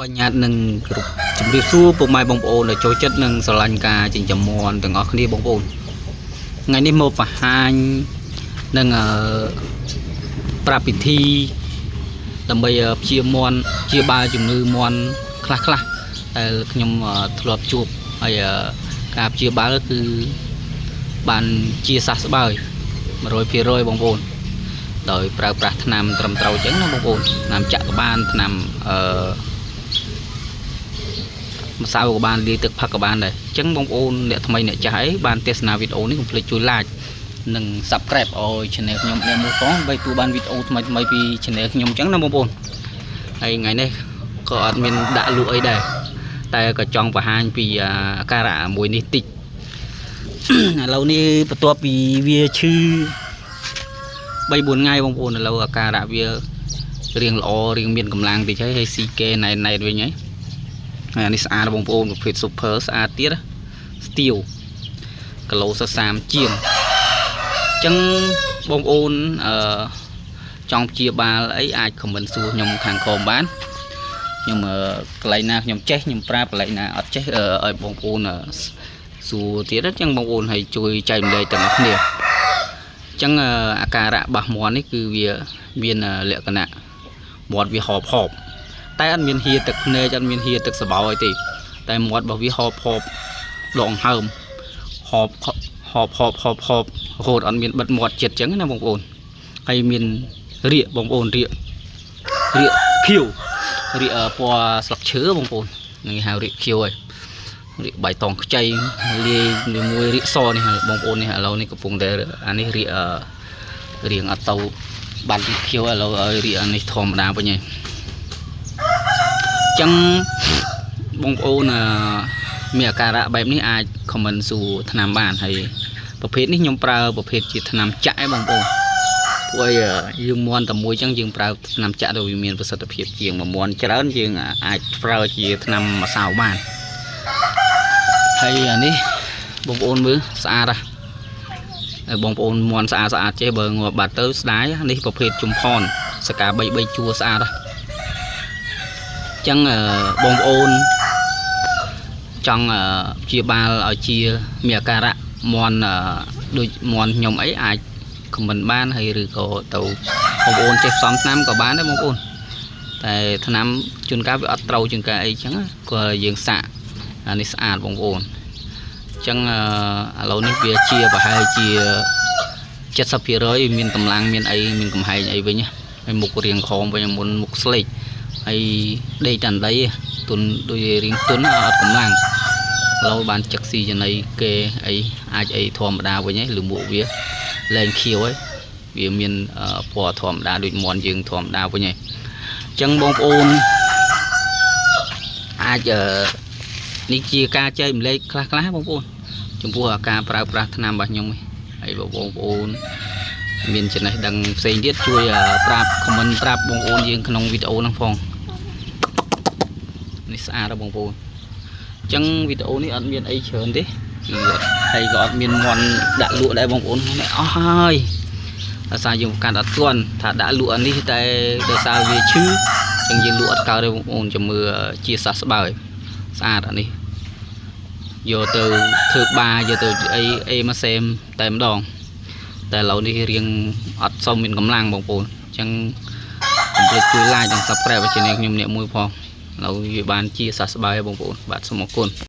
បញ្ញត្តិនឹងគ្រប់ជំរាបសួរពុកម៉ែបងប្អូនដែលចូលចិត្តនឹងស្រឡាញ់ការចិញ្ចឹមមាន់ទាំងអស់គ្នាបងប្អូនថ្ងៃនេះមកបង្ហាញនឹងប្រាប់ពិធីដើម្បីព្យាមាន់ព្យាបាលជំងឺមាន់ខ្លះដែលខ្ញុំធ្លាប់ជួបហើយការព្យាបាលគឺបានជាសះស្បើយ 100% បងប្អូនដោយប្រើប្រាស់ថ្នាំត្រឹមត្រូវអញ្ចឹងណាបងប្អូនថ្នាំចាក់ក្បានថ្នាំម្សៅក៏បានលាយទឹកផឹកក៏បានដែរអញ្ចឹងបងប្អូនអ្នកថ្មីអ្នកចាស់អីបានទស្សនាវីដេអូនេះកុំភ្លេចជួយ like និង subscribe ឲ្យ channel ខ្ញុំអ្នកមួយផងដើម្បីទូបានវីដេអូថ្មីពី channel ខ្ញុំអញ្ចឹងណាបងប្អូនហើយថ្ងៃនេះក៏អត់មានដាក់លក់អីដែរតែក៏ចង់បង្ហាញពីអាការៈមួយនេះតិច ឥឡូវនេះបន្ទាប់ពីវាឈឺ 3-4 ថ្ងៃបងប្អូនឥឡូវអាការៈវារៀងល្អរៀងមានកម្លាំងតិចហើយស៊ីគេណែនវិញហើយអានេះស្អាតបងប្អូនប្រភេទ super ស្អាតទៀត steel គីឡូ30ជាងអញ្ចឹងបងប្អូនចង់ព្យាបាលអីអាច comment សួរខ្ញុំខាងក្រោមបានខ្ញុំកន្លែងណាខ្ញុំចេះខ្ញុំប្រាប់កន្លែងណាអត់ចេះឲ្យបងប្អូនសួរទៀតអញ្ចឹងបងប្អូនឲ្យជួយចែករំលែកទាំងអស់គ្នាអញ្ចឹងអាការៈបាសមាន់នេះគឺវាមានលក្ខណៈមាត់វាហប់តែអត់មានហៀទឹកភ្នែកអត់មានហៀទឹកសបោយទេតែមាត់របស់វាហប់ដងហើមហប់រហូតអត់មានបិទមាត់ចិត្តអញ្ចឹងណាបងប្អូនហើយមានរាកបងប្អូនរាកខៀវរាកពណ៌ស្លឹកឈើបងប្អូននឹងហៅរាកខៀវហើយរាកបៃតងខ្ចីលាយជាមួយរាកសនេះបងប្អូននេះឥឡូវនេះកំពុងតែអានេះរាករៀងអត់ទៅបានរាកខៀវឥឡូវឲ្យរាកអានេះធម្មតាវិញហើយអញ្ចឹងបងប្អូនមានអាការៈបែបនេះអាច comment សួរថ្នាំបានហើយប្រភេទនេះខ្ញុំប្រើប្រភេទជាថ្នាំចាក់ឯងបងប្អូនព្រោះយើងមាន់តែមួយអញ្ចឹងយើងប្រើថ្នាំចាក់ទៅវាមានប្រសិទ្ធភាពជាងមាន់ច្រើនយើងអាចប្រើជាថ្នាំម្សៅបានហើយអានេះបងប្អូនមើលស្អាតហើយបងប្អូនមាន់ស្អាតចេះបើងាប់បាត់ទៅស្ដាយនេះប្រភេទជុំផនសកា3ជួរស្អាតអញ្ចឹងបងប្អូនចង់ព្យាបាលឲ្យជាមានអាការៈមាន់ដូចមាន់ខ្ញុំអីអាច comment បានហើយឬក៏ទៅបងប្អូនចេះផ្សំថ្នាំក៏បានដែរបងប្អូនតែថ្នាំជួនកាលវាអត់ត្រូវជាងកាអីចឹងក៏យើងសាកអានេះស្អាតបងប្អូនអញ្ចឹងឥឡូវនេះវាជាប្រហែលជា 70% មានកម្លាំងមានអីមានកំហែងអីវិញហើយមុខរៀងខំវិញមុនមុខស្លេកហើយដេកតាន់ដីទុនដូចរៀងទុនអត់កម្លាំងឥឡូវបានចឹកស៊ីចំណីគេអីអាចអីធម្មតាវិញហើយឬមួកវាលែងខៀវហើយវាមានពណ៌ធម្មតាដូចមាន់យើងធម្មតាវិញហើយអញ្ចឹងបងប្អូនអាចនេះជាការចែករំលែកខ្លះបងប្អូនចំពោះការប្រើប្រាស់ថ្នាំរបស់ខ្ញុំហើយបងប្អូនមានចំណេះដឹងផ្សេងទៀតជួយប្រាប់ comment ប្រាប់បងប្អូនយើងក្នុងវីដេអូហ្នឹងផងនេះស្អាតបងប្អូនអញ្ចឹងវីដេអូនេះអត់មានអីច្រើនទេហើយក៏អត់មានមាន់ដាក់លក់ដែរបងប្អូនអស់ហើយដោយសារយើងកាត់អត់ទាន់ថាដាក់លក់អានេះតែដោយសារវាឈឺអញ្ចឹងយើងលក់អត់កើតទេបងប្អូនចាំមើលជាសះស្បើយស្អាតអានេះយកទៅធ្វើបាយកទៅអីមកសេមតែម្ដងតែឥឡូវនេះរៀងអត់សូវមានកម្លាំងបងប្អូនអញ្ចឹងកុំភ្លេចជួយ like និង subscribe ឲ្យ channel ខ្ញុំអ្នកមួយផងឥឡូវវាបានជាសះស្បើយបងប្អូនបាទសូមអរគុណ